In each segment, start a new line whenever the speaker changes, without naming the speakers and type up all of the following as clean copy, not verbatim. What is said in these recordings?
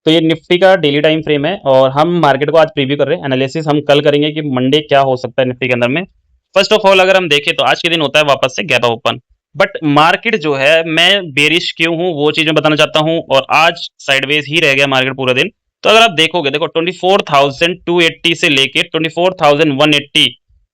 तो ये निफ्टी का डेली टाइम फ्रेम है और हम मार्केट को आज प्रीव्यू कर रहे हैं। एनालिसिस हम कल करेंगे कि मंडे क्या हो सकता है निफ्टी के अंदर में। फर्स्ट ऑफ ऑल अगर हम देखें तो आज के दिन होता है वापस से gap up open, but market जो है मैं बेरिश क्यों हूँ वो चीज मैं बताना चाहता हूँ। और आज साइडवेज ही रह गया मार्केट पूरा दिन। तो अगर आप देखोगे, देखो 24,280 से लेके 24,180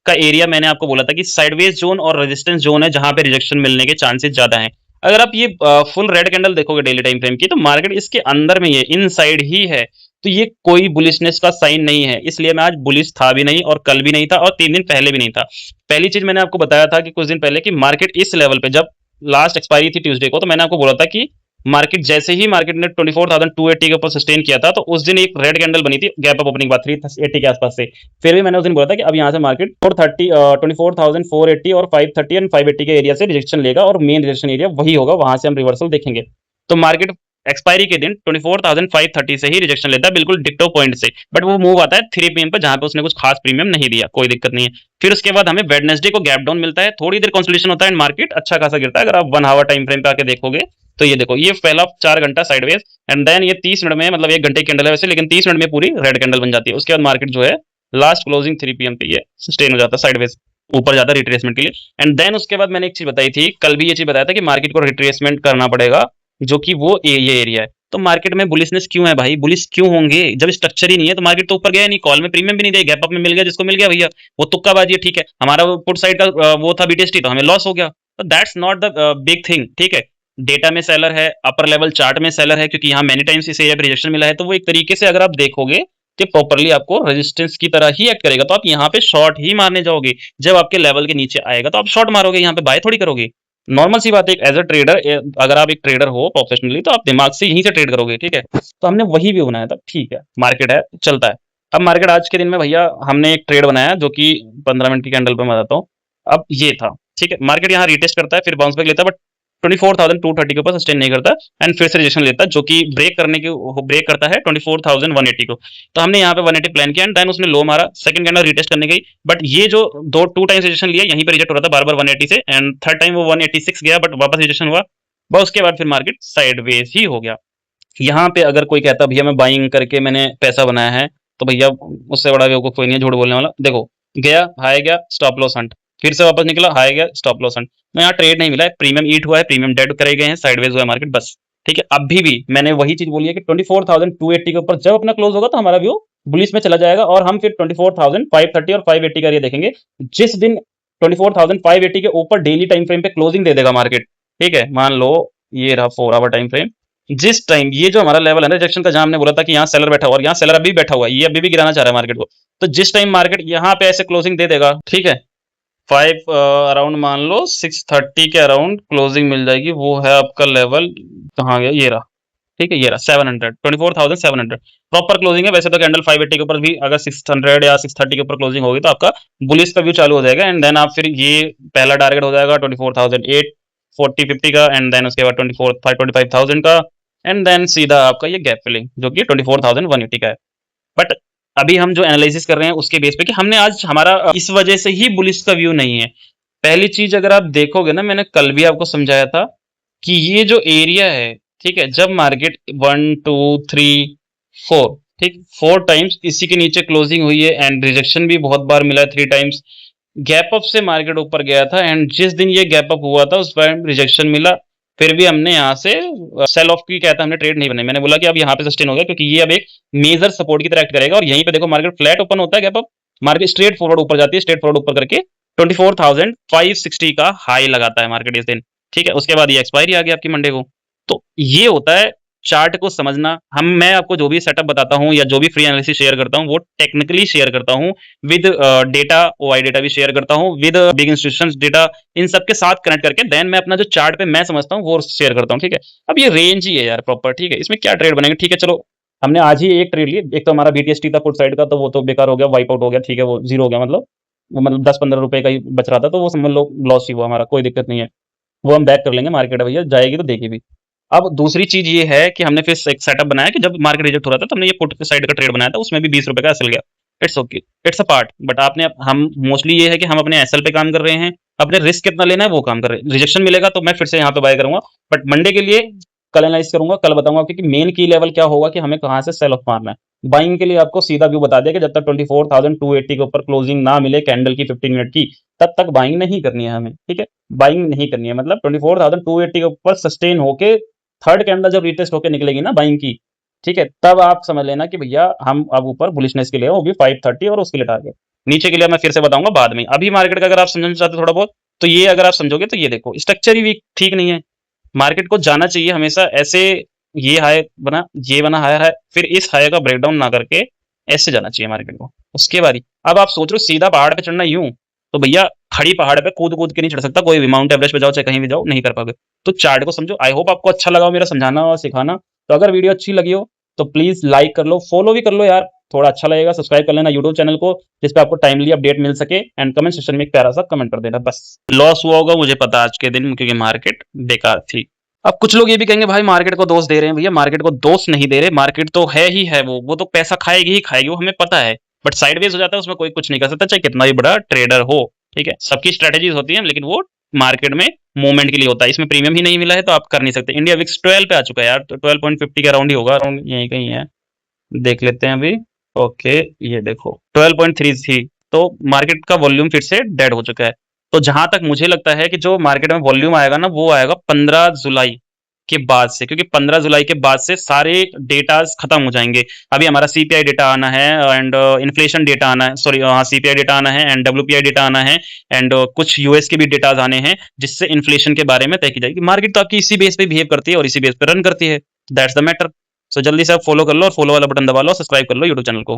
का एरिया मैंने आपको बोला था कि साइडवेज जोन और रेजिस्टेंस जोन है जहां पे रिजेक्शन मिलने के चांसेस ज्यादा हैं। अगर आप ये फुल रेड कैंडल देखोगे डेली टाइम फ्रेम की, तो मार्केट इसके अंदर में ही है, इनसाइड ही है। तो ये कोई बुलिशनेस का साइन नहीं है, इसलिए मैं आज बुलिश था भी नहीं और कल भी नहीं था और 3 दिन पहले भी नहीं था। पहली चीज मैंने आपको बताया था कि कुछ दिन पहले कि मार्केट इस लेवल पे जब लास्ट एक्सपायरी थी ट्यूसडे को, तो मैंने आपको बोला था कि मार्केट जैसे ही मार्केट ने 24,280 के ऊपर सस्टेन किया था, तो उस दिन एक रेड कैंडल बनी थी गैप अप ओपनिंग बाद 380 के आसपास से। फिर भी मैंने उस दिन बोला था कि अब यहाँ से मार्केट 430 24,480 और 530 एंड 580 के एरिया से रिजेक्शन लेगा और मेन रिजेक्शन एरिया वही होगा, वहां से हम रिवर्सल देखेंगे। तो मार्केट एक्सपायरी के दिन 24,530 से ही रिजेक्शन लेता है, बिल्कुल डिक्टो पॉइंट से। बट वो मूव आता है 3 पीएम पर, जहां पे उसने कुछ खास प्रीमियम नहीं दिया, कोई दिक्कत नहीं है। फिर उसके बाद हमें वेडनेसडे को गैप डाउन मिलता है, थोड़ी देर कंसोलिडेशन होता है एंड मार्केट अच्छा खासा गिरता है। अगर आप 1 आवर टाइम फ्रेम पे आके देखोगे तो ये देखो, ये पहला 4 घंटा साइडवेज एंड देन ये 30 मिनट में, मतलब 1 घंटे की कैंडल है वैसे, लेकिन 30 मिनट में पूरी रेड कैंडल बन जाती है। उसके बाद मार्केट जो है लास्ट क्लोजिंग 3 पीएम पे ये सस्टेन हो जाता है साइडवेज, ऊपर जाता है रिट्रेसमेंट के लिए। एंड देन उसके बाद मैंने एक चीज बताई थी, कल भी ये चीज बताया था कि मार्केट को रिट्रेसमेंट करना पड़ेगा, जो कि वो ये एरिया है। तो मार्केट में बुलिशनेस क्यों है भाई, बुलिश क्यों होंगे जब स्ट्रक्चर ही नहीं है। तो मार्केट तो ऊपर गया नहीं, कॉल में प्रीमियम भी नहीं दिया, गैप अप में मिल गया जिसको मिल गया भैया, वो तुक्काबाजी है, ठीक है। हमारा पुट साइड का वो था बीटीएसटी, तो हमें लॉस हो गया। तो that's not the big thing, ठीक है। डेटा में सेलर है, अपर लेवल चार्ट में सेलर है, क्योंकि यहाँ मैनी टाइम्स इस एरिया पे रिजेक्शन मिला है। तो वो एक तरीके से अगर आप देखोगे कि प्रॉपरली आपको रेजिस्टेंस की तरह ही एक्ट करेगा। तो आप यहाँ पे शॉर्ट ही मारने जाओगे, जब आपके लेवल के नीचे आएगा तो आप शॉर्ट मारोगे, यहाँ पे बाय थोड़ी करोगे। नॉर्मल सी बात है, एज अ ट्रेडर, अगर आप एक ट्रेडर हो प्रोफेशनली, तो आप दिमाग से यहीं से ट्रेड करोगे, ठीक है। तो हमने वही भी बनाया था, ठीक है, मार्केट है, चलता है। अब मार्केट आज के दिन में भैया हमने एक ट्रेड बनाया जो कि 15 मिनट की कैंडल पे मैं बताता हूँ। अब ये था, ठीक है, मार्केट यहाँ रिटेस्ट करता है, फिर बाउंस बैक लेता है, बट 24,230 के ऊपर सस्टेन नहीं करता एंड फिर से रिजेक्शन लेता है, जो कि ब्रेक करता है 24,180 को। तो हमने यहाँ पे 180 प्लान किया एंड देन उसने लो मारा, सेकंड कैंडल रिटेस्ट करने गई, बट ये जो टू टाइम्स रिजेक्शन लिया यहीं पे रिजेक्ट हो रहा था बार बार 180 से, एंड थर्ड टाइम वो 186 गया बट वापस रिजेक्शन हुआ। बस उसके बाद फिर मार्केट साइडवेज ही हो गया। यहाँ पे अगर कोई कहता भैया मैं बाइंग करके मैंने पैसा बनाया है, तो भैया उससे बड़ा बेवकूफ कोई नहीं है झूठ बोलने वाला। देखो, गया, हाई गया, स्टॉप लॉस हंट, फिर से वापस निकला, हाई गया, स्टॉप लॉस हंट। तो यहाँ ट्रेड नहीं मिला है, प्रीमियम ईट हुआ है, प्रीमियम डेड करे गए हैं, साइडवेज हुआ है मार्केट, बस। ठीक है, अभी भी मैंने वही चीज बोली है कि 24,280 के ऊपर जब अपना क्लोज होगा तो हमारा व्यू बुलिश में चला जाएगा और हम फिर 24,530 और 580 का एरिया देखेंगे। जिस दिन 24,580 के ऊपर डेली टाइम फ्रेम पे क्लोजिंग दे देगा मार्केट, ठीक है, मान लो ये रहा 4 आवर टाइम फ्रेम, जिस टाइम ये जो हमारा लेवल है ना रिजेक्शन का, जहां हमने बोला था कि यहाँ सेलर बैठा हुआ और यहाँ सेलर अभी बैठा हुआ है, ये अभी भी गिराना चाह रहा है मार्केट को। तो जिस टाइम मार्केट यहाँ पे ऐसे क्लोजिंग दे देगा, ठीक है, 5 अराउंड मान लो 630 के अराउंड क्लोजिंग मिल जाएगी, वो है आपका लेवल, कहाँ गया, ये रहा, ठीक है, ये रहा 700, 24,700 प्रॉपर क्लोजिंग है। वैसे तो कैंडल 580 के ऊपर भी अगर 600 या 630 के ऊपर क्लोजिंग होगी तो आपका बुलिश का व्यू चालू हो जाएगा एंड देन आप फिर ये पहला टारगेट हो जाएगा 24,840-50 का एंड देन उसके बाद 25,000 का एंड देन सीधा आपका ये गैप फिलिंग जो कि 24,180 का है। बट अभी हम जो एनालिसिस कर रहे हैं उसके बेस पे कि हमने आज हमारा इस वजह से ही बुलिश का व्यू नहीं है। पहली चीज अगर आप देखोगे ना, मैंने कल भी आपको समझाया था कि ये जो एरिया है, ठीक है, जब मार्केट 1 2 3 4, ठीक, 4 टाइम्स इसी के नीचे क्लोजिंग हुई है एंड रिजेक्शन भी बहुत बार मिला है, 3 टाइम्स गैप अप से मार्केट ऊपर गया था एंड जिस दिन ये गैप अप हुआ था उस टाइम रिजेक्शन मिला। फिर भी हमने यहाँ से सेल ऑफ की कहता हमने ट्रेड नहीं बनाई। मैंने बोला कि अब यहाँ पे सस्टेन हो गया क्योंकि ये अब एक मेजर सपोर्ट की तरह एक्ट करेगा और यहीं पे देखो मार्केट फ्लैट ओपन होता है, gap up, market straight forward ऊपर जाती है, स्ट्रेट फॉरवर्ड ऊपर करके 24,560 का हाई लगाता है मार्केट इस दिन, ठीक है। उसके बाद ये एक्सपायरी आ गई आपकी मंडे को। तो ये होता है चार्ट को समझना। मैं आपको जो भी सेटअप बताता हूँ या जो भी फ्री एनालिसिस शेयर करता हूँ वो टेक्निकली शेयर करता हूँ विद डेटा, ओआई डेटा भी शेयर करता हूँ विद बिग इंस्टीट्यूशंस डेटा, इन सब के साथ कनेक्ट करके देन मैं अपना जो चार्ट पे मैं समझता हूँ वो शेयर करता हूँ, ठीक है। अब ये रेंज ही है यार प्रॉपर, ठीक है, इसमें क्या ट्रेड बनेंगे, ठीक है। चलो हमने आज ही एक ट्रेड लिया, एक तो हमारा बीटीएसटी था पुट साइड का, तो वो तो बेकार हो गया, वाइप आउट हो गया, ठीक है, वो जीरो हो गया, मतलब वो मतलब 10-15 रुपए का ही बच रहा था, तो वो समझ लो लॉस ही हुआ हमारा, कोई दिक्कत नहीं है, वो हम बैक कर लेंगे, मार्केट है भैया, जाएगी तो देगी भी। अब दूसरी चीज ये है कि हमने फिर एक सेटअप बनाया कि जब मार्केट रिजेक्ट हो रहा था तो हमने ये पुट साइड का ट्रेड बनाया था, उसमें भी 20 रुपए का एसएल गया। It's okay, it's a part, but आपने हम मोस्टली ये है कि हम अपने एसएल पे काम कर रहे हैं, अपने रिस्क कितना लेना है वो काम कर रहे हैं। रिजेक्शन मिलेगा तो मैं फिर से यहाँ पे बाय करूंगा, बट मंडे के लिए कल एनालाइज करूंगा, कल बताऊंगा क्योंकि मेन की लेवल क्या होगा कि हमें कहाँ से सेल ऑफ मारना है। बाइंग के लिए आपको सीधा व्यू बता दिया कि जब तक 24,280 के ऊपर क्लोजिंग ना मिले कैंडल की 15 मिनट की, तब तक बाइंग नहीं करनी है हमें, ठीक है। बाइंग नहीं करनी है, मतलब 24,280 के ऊपर सस्टेन होके थर्ड कैंडल जब रिटेस्ट होके निकलेगी ना बाइंग की, ठीक है, तब आप समझ लेना कि भैया हम अब ऊपर बुलिशनेस के लिए, वो भी 530 और उसके लिए टारगेट। नीचे के लिए मैं फिर से बताऊंगा बाद में। अभी मार्केट का अगर आप समझना चाहते हो थोड़ा बहुत, तो ये अगर आप समझोगे तो ये देखो स्ट्रक्चर ही वीक ठीक नहीं है। मार्केट को जाना चाहिए हमेशा ऐसे, ये हाई बना, ये बना हायर है, फिर इस हाई का ब्रेकडाउन ना करके ऐसे जाना चाहिए मार्केट को, उसके बाद ही। अब आप सोच रहे हो सीधा पहाड़ पे चढ़ना यूं, तो भैया खड़ी पहाड़ पे कूद कूद के नहीं चढ़ सकता कोई भी, माउंट एवरेस्ट पे जाओ चाहे कहीं भी जाओ नहीं कर पाओगे। तो चार्ट को समझो। आई होप आपको अच्छा लगा हो मेरा समझाना और सिखाना। तो अगर वीडियो अच्छी लगी हो तो प्लीज लाइक कर लो, फॉलो भी कर लो यार, थोड़ा अच्छा लगेगा। सब्सक्राइब कर लेना यूट्यूब चैनल को, जिसपे आपको टाइमली अपडेट मिल सके, एंड कमेंट सेक्शन में एक प्यारा सा कमेंट कर देना बस। लॉस हुआ होगा मुझे पता आज के दिन, क्योंकि मार्केट बेकार थी। अब कुछ लोग ये भी कहेंगे भाई मार्केट को दोष दे रहे हैं। भैया मार्केट को दोष नहीं दे रहे, मार्केट तो है ही है, वो तो पैसा खाएगी ही खाएगी, वो हमें पता है। बट साइडवेज हो जाता है, उसमें कोई कुछ नहीं कर सकता, चाहे कितना भी बड़ा ट्रेडर हो, ठीक है। सबकी स्ट्रेटेजीज होती है, लेकिन वो मार्केट में मूवमेंट के लिए होता है। इसमें प्रीमियम ही नहीं मिला है तो आप कर नहीं सकते। इंडिया विक्स 12 पे आ चुका है यार, तो 12.50 के अराउंड ही होगा, अराउंड यहीं कहीं है, देख लेते हैं अभी। ओके, ये देखो 12.33, तो मार्केट का वॉल्यूम फिर से डेड हो चुका है। तो जहां तक मुझे लगता है कि जो मार्केट में वॉल्यूम आएगा ना, वो आएगा 15 जुलाई के बाद से, क्योंकि 15 जुलाई के बाद से सारे डेटाज खत्म हो जाएंगे। अभी हमारा सीपीआई डेटा आना है, एंड इन्फ्लेशन डेटा आना है, सॉरी हाँ सीपीआई डेटा आना है, एंड डब्ल्यूपीआई डेटा आना है, एंड कुछ यूएस के भी डेटाज आने हैं, जिससे इन्फ्लेशन के बारे में तय की जाएगी। मार्केट तो आपकी इसी बेस पे बिहेव करती है और इसी बेस पे रन करती है, दैट्स द मैटर। सो जल्दी से आप फॉलो कर लो, और फॉलो वाला बटन दबा लो, सब्सक्राइब कर लो यूट्यूब चैनल को।